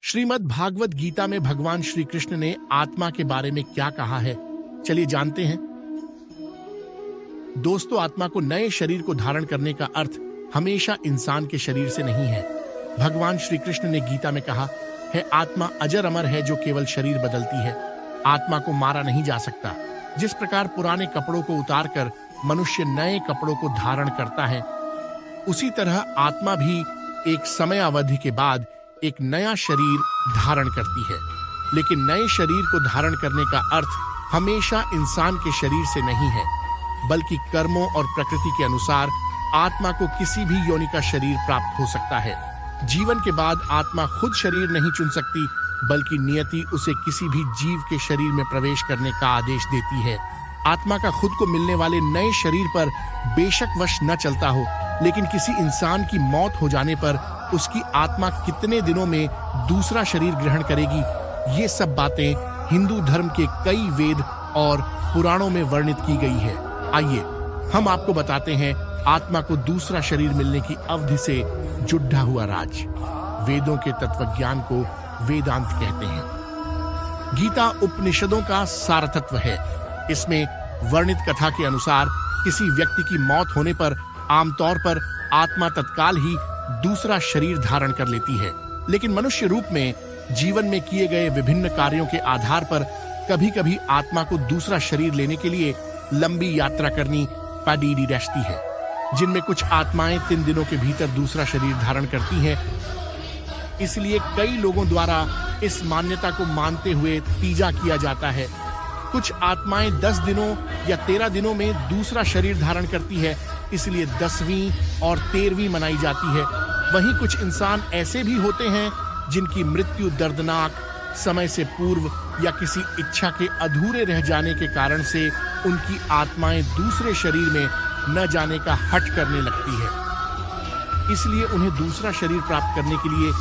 श्रीमद् भागवत गीता में भगवान श्री कृष्ण ने आत्मा के बारे में क्या कहा है, चलिए जानते हैं। दोस्तों, आत्मा को नए शरीर को धारण करने का अर्थ हमेशा इंसान के शरीर से नहीं है। भगवान श्री कृष्ण ने गीता में कहा है, आत्मा अजर अमर है जो केवल शरीर बदलती है। आत्मा को मारा नहीं जा सकता। जिस प्रकार पुराने कपड़ों को उतारकर मनुष्य नए कपड़ों को धारण करता है, उसी तरह आत्मा भी एक समय अवधि के बाद एक नया शरीर धारण करती है। लेकिन नए शरीर को धारण करने का अर्थ हमेशा इंसान के शरीर से नहीं है, बल्कि कर्मों और प्रकृति के अनुसार आत्मा को किसी भी योनि का शरीर प्राप्त हो सकता है। जीवन के बाद आत्मा खुद शरीर नहीं चुन सकती, बल्कि नियति उसे किसी भी जीव के शरीर में प्रवेश करने का आदेश देती है। आत्मा का खुद को मिलने वाले नए शरीर पर बेशक वश न चलता हो, लेकिन किसी इंसान की मौत हो जाने पर उसकी आत्मा कितने दिनों में दूसरा शरीर ग्रहण करेगी, ये सब बातें हिंदू धर्म के कई वेद और पुराणों में वर्णित की गई है। आइए हम आपको बताते हैं आत्मा को दूसरा शरीर मिलने की अवधि से जुड़ा हुआ राज। वेदों के तत्वज्ञान को वेदांत कहते हैं। गीता उपनिषदों का सारतत्व है। इसमें वर्णित कथा के अनुसार किसी व्यक्ति की मौत होने पर आमतौर पर आत्मा तत्काल ही दूसरा शरीर धारण कर लेती है, लेकिन मनुष्य रूप में जीवन में किए गए विभिन्न कार्यों के आधार पर कभी-कभी आत्मा को दूसरा शरीर लेने के लिए लंबी यात्रा करनी पड़ी रहती है, जिनमें कुछ आत्माएं 3 दिनों के भीतर दूसरा शरीर धारण करती हैं। इसलिए कई लोगों द्वारा इस मान्यता को मानते हुए तीजा किया जाता है। कुछ आत्माएं 10 दिनों या 13 दिनों में दूसरा शरीर धारण करती है, इसलिए 10वीं और 13वीं मनाई जाती है। वहीं कुछ इंसान ऐसे भी होते हैं जिनकी मृत्यु दर्दनाक समय से पूर्व या किसी इच्छा के अधूरे रह जाने के कारण से उनकी आत्माएं दूसरे शरीर में न जाने का हठ करने लगती है। इसलिए उन्हें दूसरा शरीर प्राप्त करने के लिए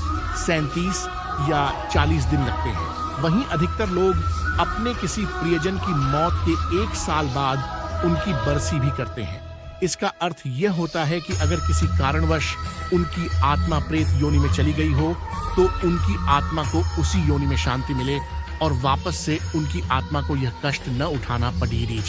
37 या 40 दिन लगते हैं। वहीं अधिकतर लोग अपने किसी प्रियजन की मौत के 1 साल बाद उनकी बरसी भी करते हैं। इसका अर्थ यह होता है कि अगर किसी कारणवश उनकी आत्मा प्रेत योनि में चली गई हो, तो उनकी आत्मा को उसी योनि में शांति मिले और वापस से उनकी आत्मा को यह कष्ट न उठाना पड़ी।